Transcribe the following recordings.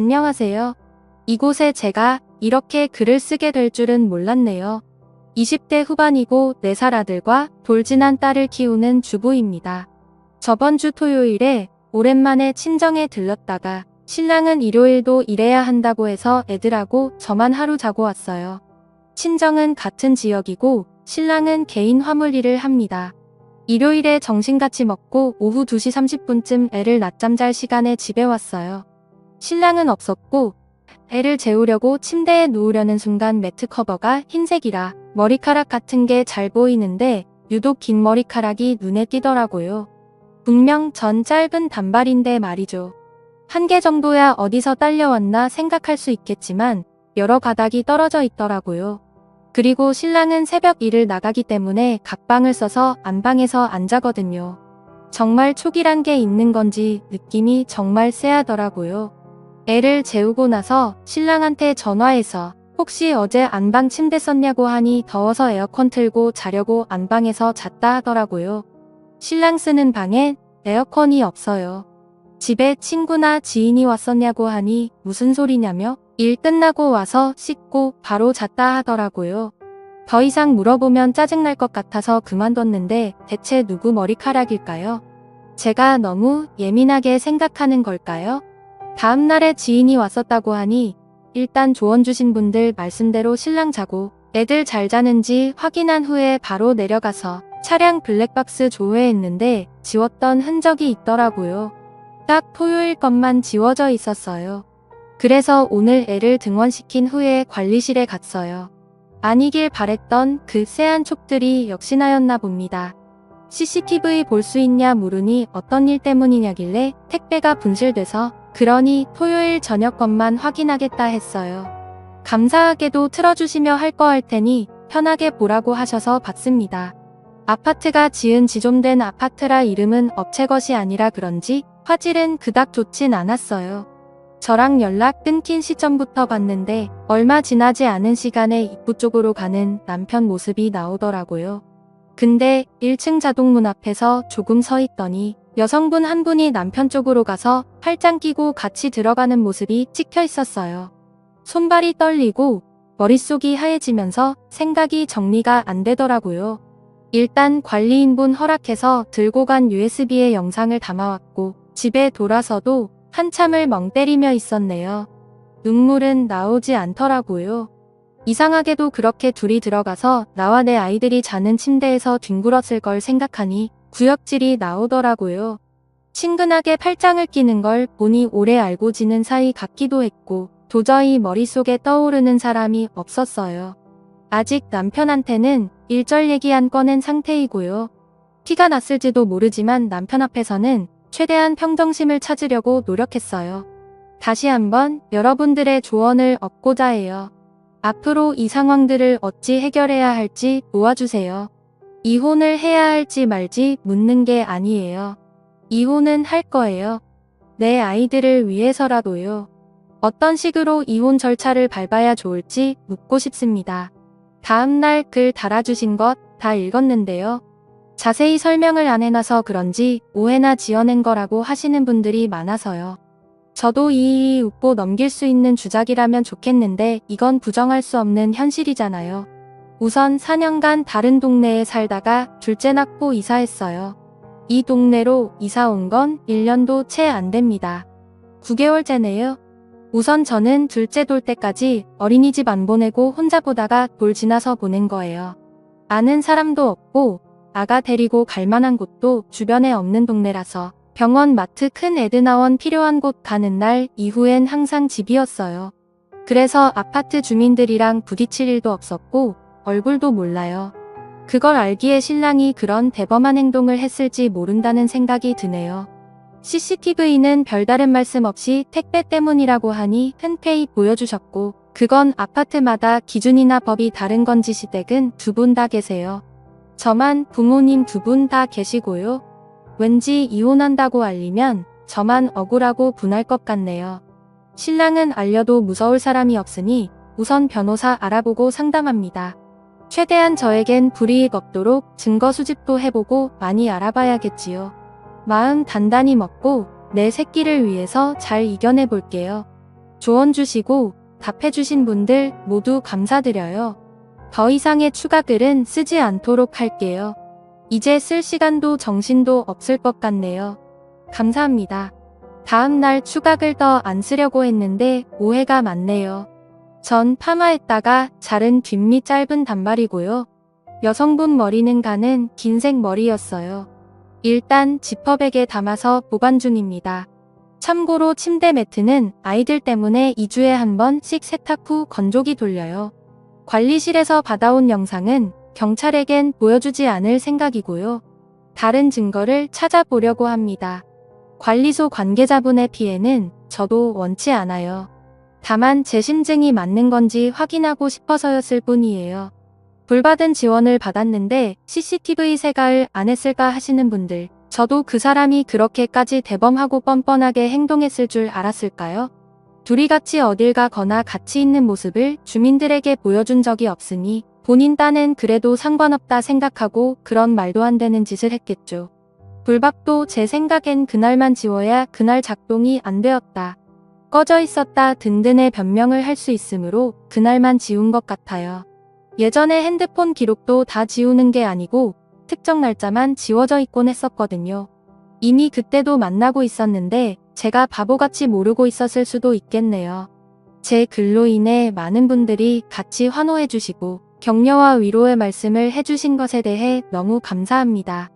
안녕하세요. 이곳에 제가 이렇게 글을 쓰게 될 줄은 몰랐네요. 20대 후반이고 4살 아들과 돌진한 딸을 키우는 주부입니다. 저번 주 토요일에 오랜만에 친정에 들렀다가 신랑은 일요일도 일해야 한다고 해서 애들하고 저만 하루 자고 왔어요. 친정은 같은 지역이고 신랑은 개인 화물 일을 합니다. 일요일에 점심같이 먹고 오후 2시 30분쯤 애를 낮잠 잘 시간에 집에 왔어요. 신랑은 없었고 애를 재우려고 침대에 누우려는 순간 매트 커버가 흰색이라 머리카락 같은 게 잘 보이는데 유독 긴 머리카락이 눈에 띄더라고요. 분명 전 짧은 단발인데 말이죠. 한 개 정도야 어디서 딸려왔나 생각할 수 있겠지만 여러 가닥이 떨어져 있더라고요. 그리고 신랑은 새벽 일을 나가기 때문에 각방을 써서 안방에서 안 자거든요. 정말 촉이란 게 있는 건지 느낌이 정말 쎄하더라고요. 애를 재우고 나서 신랑한테 전화해서 혹시 어제 안방 침대 썼냐고 하니 더워서 에어컨 틀고 자려고 안방에서 잤다 하더라고요. 신랑 쓰는 방엔 에어컨이 없어요. 집에 친구나 지인이 왔었냐고 하니 무슨 소리냐며 일 끝나고 와서 씻고 바로 잤다 하더라고요. 더 이상 물어보면 짜증날 것 같아서 그만뒀는데 대체 누구 머리카락일까요? 제가 너무 예민하게 생각하는 걸까요? 다음날에 지인이 왔었다고 하니 일단 조언 주신 분들 말씀대로 신랑 자고 애들 잘 자는지 확인한 후에 바로 내려가서 차량 블랙박스 조회했는데 지웠던 흔적이 있더라고요. 딱 토요일 것만 지워져 있었어요. 그래서 오늘 애를 등원시킨 후에 관리실에 갔어요. 아니길 바랬던 그 쎄한 촉들이 역시나였나 봅니다. CCTV 볼 수 있냐 물으니 어떤 일 때문이냐길래 택배가 분실돼서 그러니 토요일 저녁 것만 확인하겠다 했어요. 감사하게도 틀어주시며 할 거 할 테니 편하게 보라고 하셔서 봤습니다. 아파트가 지은 지 좀 된 아파트라 이름은 업체 것이 아니라 그런지 화질은 그닥 좋진 않았어요. 저랑 연락 끊긴 시점부터 봤는데 얼마 지나지 않은 시간에 입구 쪽으로 가는 남편 모습이 나오더라고요. 근데 1층 자동문 앞에서 조금 서 있더니 여성분 한 분이 남편 쪽으로 가서 팔짱 끼고 같이 들어가는 모습이 찍혀 있었어요. 손발이 떨리고 머릿속이 하얘지면서 생각이 정리가 안 되더라고요. 일단 관리인분 허락해서 들고 간 USB에 영상을 담아왔고 집에 돌아서도 한참을 멍 때리며 있었네요. 눈물은 나오지 않더라고요. 이상하게도 그렇게 둘이 들어가서 나와 내 아이들이 자는 침대에서 뒹굴었을 걸 생각하니 구역질이 나오더라고요. 친근하게 팔짱을 끼는 걸 보니 오래 알고 지낸 사이 같기도 했고 도저히 머릿속에 떠오르는 사람이 없었어요. 아직 남편한테는 일절 얘기 안 꺼낸 상태이고요. 티가 났을지도 모르지만 남편 앞에서는 최대한 평정심을 찾으려고 노력했어요. 다시 한번 여러분들의 조언을 얻고자 해요. 앞으로 이 상황들을 어찌 해결해야 할지 도와주세요. 이혼을 해야 할지 말지 묻는 게 아니에요. 이혼은 할 거예요. 내 아이들을 위해서라도요. 어떤 식으로 이혼 절차를 밟아야 좋을지 묻고 싶습니다. 다음날 글 달아주신 것 다 읽었는데요. 자세히 설명을 안 해놔서 그런지 오해나 지어낸 거라고 하시는 분들이 많아서요. 저도 이 웃고 넘길 수 있는 주작이라면 좋겠는데 이건 부정할 수 없는 현실이잖아요. 우선 4년간 다른 동네에 살다가 둘째 낳고 이사했어요. 이 동네로 이사 온 건 1년도 채 안 됩니다. 9개월째네요. 우선 저는 둘째 돌 때까지 어린이집 안 보내고 혼자 보다가 돌 지나서 보낸 거예요. 아는 사람도 없고 아가 데리고 갈 만한 곳도 주변에 없는 동네라서 병원, 마트, 큰 애드나원 필요한 곳 가는 날 이후엔 항상 집이었어요. 그래서 아파트 주민들이랑 부딪힐 일도 없었고 얼굴도 몰라요. 그걸 알기에 신랑이 그런 대범한 행동을 했을지 모른다는 생각이 드네요. CCTV는 별다른 말씀 없이 택배 때문이라고 하니 흔쾌히 보여주셨고 그건 아파트마다 기준이나 법이 다른 건지 시댁은 두 분 다 계세요. 저만 부모님 두 분 다 계시고요. 왠지 이혼한다고 알리면 저만 억울하고 분할 것 같네요. 신랑은 알려도 무서울 사람이 없으니 우선 변호사 알아보고 상담합니다. 최대한 저에겐 불이익 없도록 증거 수집도 해보고 많이 알아봐야겠지요. 마음 단단히 먹고 내 새끼를 위해서 잘 이겨내 볼게요. 조언 주시고 답해 주신 분들 모두 감사드려요. 더 이상의 추가 글은 쓰지 않도록 할게요. 이제 쓸 시간도 정신도 없을 것 같네요. 감사합니다. 다음 날 추가 글 더 안 쓰려고 했는데 오해가 많네요. 전 파마했다가 자른 뒷밑 짧은 단발이고요. 여성분 머리는 가는 긴색 머리였어요. 일단 지퍼백에 담아서 보관 중입니다. 참고로 침대 매트는 아이들 때문에 2주에 한 번씩 세탁 후 건조기 돌려요. 관리실에서 받아온 영상은 경찰에겐 보여주지 않을 생각이고요. 다른 증거를 찾아보려고 합니다. 관리소 관계자분의 피해는 저도 원치 않아요. 다만 제 심증이 맞는 건지 확인하고 싶어서였을 뿐이에요. 불받은 지원을 받았는데 CCTV 생각을 안 했을까 하시는 분들, 저도 그 사람이 그렇게까지 대범하고 뻔뻔하게 행동했을 줄 알았을까요? 둘이 같이 어딜 가거나 같이 있는 모습을 주민들에게 보여준 적이 없으니 본인 딴엔 그래도 상관없다 생각하고 그런 말도 안 되는 짓을 했겠죠. 불박도 제 생각엔 그날만 지워야 그날 작동이 안 되었다. 꺼져 있었다 등등의 변명을 할 수 있으므로 그날만 지운 것 같아요. 예전에 핸드폰 기록도 다 지우는 게 아니고 특정 날짜만 지워져 있곤 했었거든요. 이미 그때도 만나고 있었는데 제가 바보같이 모르고 있었을 수도 있겠네요. 제 글로 인해 많은 분들이 같이 환호해 주시고 격려와 위로의 말씀을 해주신 것에 대해 너무 감사합니다.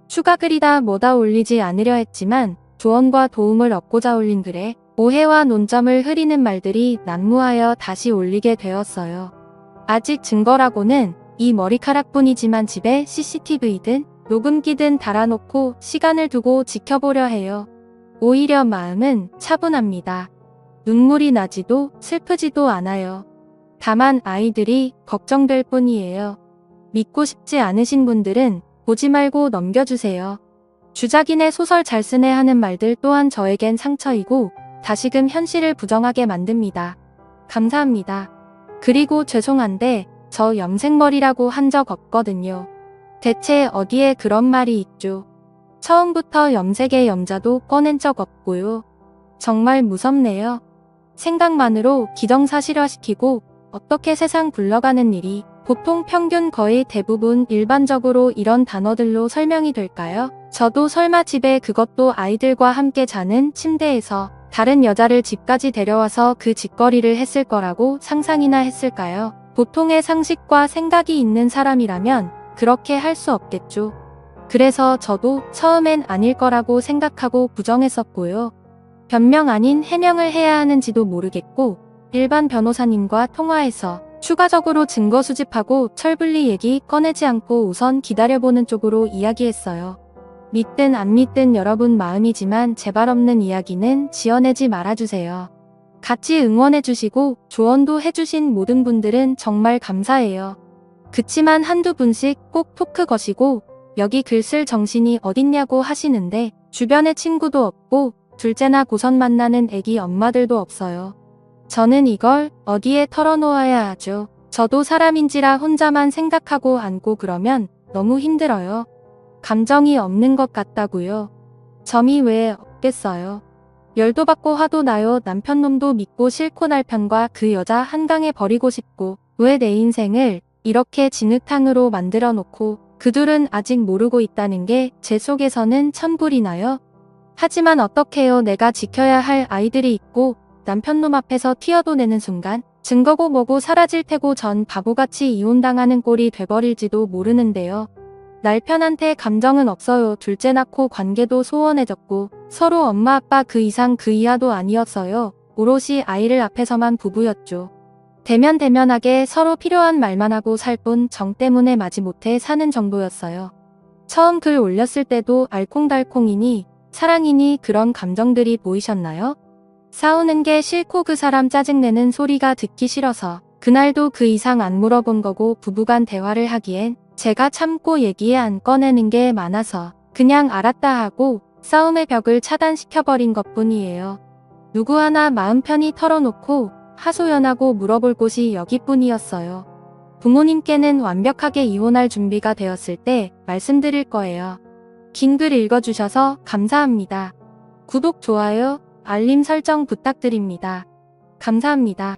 추가 글이다 뭐다 올리지 않으려 했지만 조언과 도움을 얻고자 올린 글에 오해와 논점을 흐리는 말들이 난무하여 다시 올리게 되었어요. 아직 증거라고는 이 머리카락뿐이지만 집에 CCTV든 녹음기든 달아놓고 시간을 두고 지켜보려 해요. 오히려 마음은 차분합니다. 눈물이 나지도 슬프지도 않아요. 다만 아이들이 걱정될 뿐이에요. 믿고 싶지 않으신 분들은 보지 말고 넘겨주세요. 주작이네 소설 잘 쓰네 하는 말들 또한 저에겐 상처이고 다시금 현실을 부정하게 만듭니다. 감사합니다. 그리고 죄송한데 저 염색머리라고 한 적 없거든요. 대체 어디에 그런 말이 있죠. 처음부터 염색의 염자도 꺼낸 적 없고요. 정말 무섭네요. 생각만으로 기정사실화시키고 어떻게 세상 굴러가는 일이 보통 평균 거의 대부분 일반적으로 이런 단어들로 설명이 될까요? 저도 설마 집에 그것도 아이들과 함께 자는 침대에서 다른 여자를 집까지 데려와서 그 짓거리를 했을 거라고 상상이나 했을까요? 보통의 상식과 생각이 있는 사람이라면 그렇게 할 수 없겠죠. 그래서 저도 처음엔 아닐 거라고 생각하고 부정했었고요. 변명 아닌 해명을 해야 하는지도 모르겠고 일반 변호사님과 통화해서 추가적으로 증거 수집하고 철분리 얘기 꺼내지 않고 우선 기다려보는 쪽으로 이야기했어요. 믿든 안 믿든 여러분 마음이지만 제발 없는 이야기는 지어내지 말아주세요. 같이 응원해주시고 조언도 해주신 모든 분들은 정말 감사해요. 그치만 한두 분씩 꼭 토크 거시고 여기 글 쓸 정신이 어딨냐고 하시는데 주변에 친구도 없고 둘째나 고선 만나는 애기 엄마들도 없어요. 저는 이걸 어디에 털어놓아야 하죠. 저도 사람인지라 혼자만 생각하고 앉고 그러면 너무 힘들어요. 감정이 없는 것 같다고요. 점이 왜 없겠어요. 열도 받고 화도 나요. 남편 놈도 믿고 싫고 날 편과 그 여자 한강에 버리고 싶고 왜 내 인생을 이렇게 진흙탕으로 만들어 놓고 그 둘은 아직 모르고 있다는 게 제 속에서는 천불이 나요. 하지만 어떡해요. 내가 지켜야 할 아이들이 있고 남편놈 앞에서 튀어도 내는 순간 증거고 뭐고 사라질 테고 전 바보같이 이혼당하는 꼴이 돼버릴지도 모르는데요. 남편한테 감정은 없어요. 둘째 낳고 관계도 소원해졌고 서로 엄마 아빠 그 이상 그 이하도 아니었어요. 오롯이 아이를 앞에서만 부부였죠. 대면대면하게 서로 필요한 말만 하고 살 뿐 정 때문에 마지못해 사는 정도였어요. 처음 글 올렸을 때도 알콩달콩이니 사랑이니 그런 감정들이 보이셨나요? 싸우는 게 싫고 그 사람 짜증내는 소리가 듣기 싫어서 그날도 그 이상 안 물어본 거고 부부간 대화를 하기엔 제가 참고 얘기에 안 꺼내는 게 많아서 그냥 알았다 하고 싸움의 벽을 차단시켜버린 것뿐이에요. 누구 하나 마음 편히 털어놓고 하소연하고 물어볼 곳이 여기뿐이었어요. 부모님께는 완벽하게 이혼할 준비가 되었을 때 말씀드릴 거예요. 긴 글 읽어주셔서 감사합니다. 구독, 좋아요, 알림 설정 부탁드립니다. 감사합니다.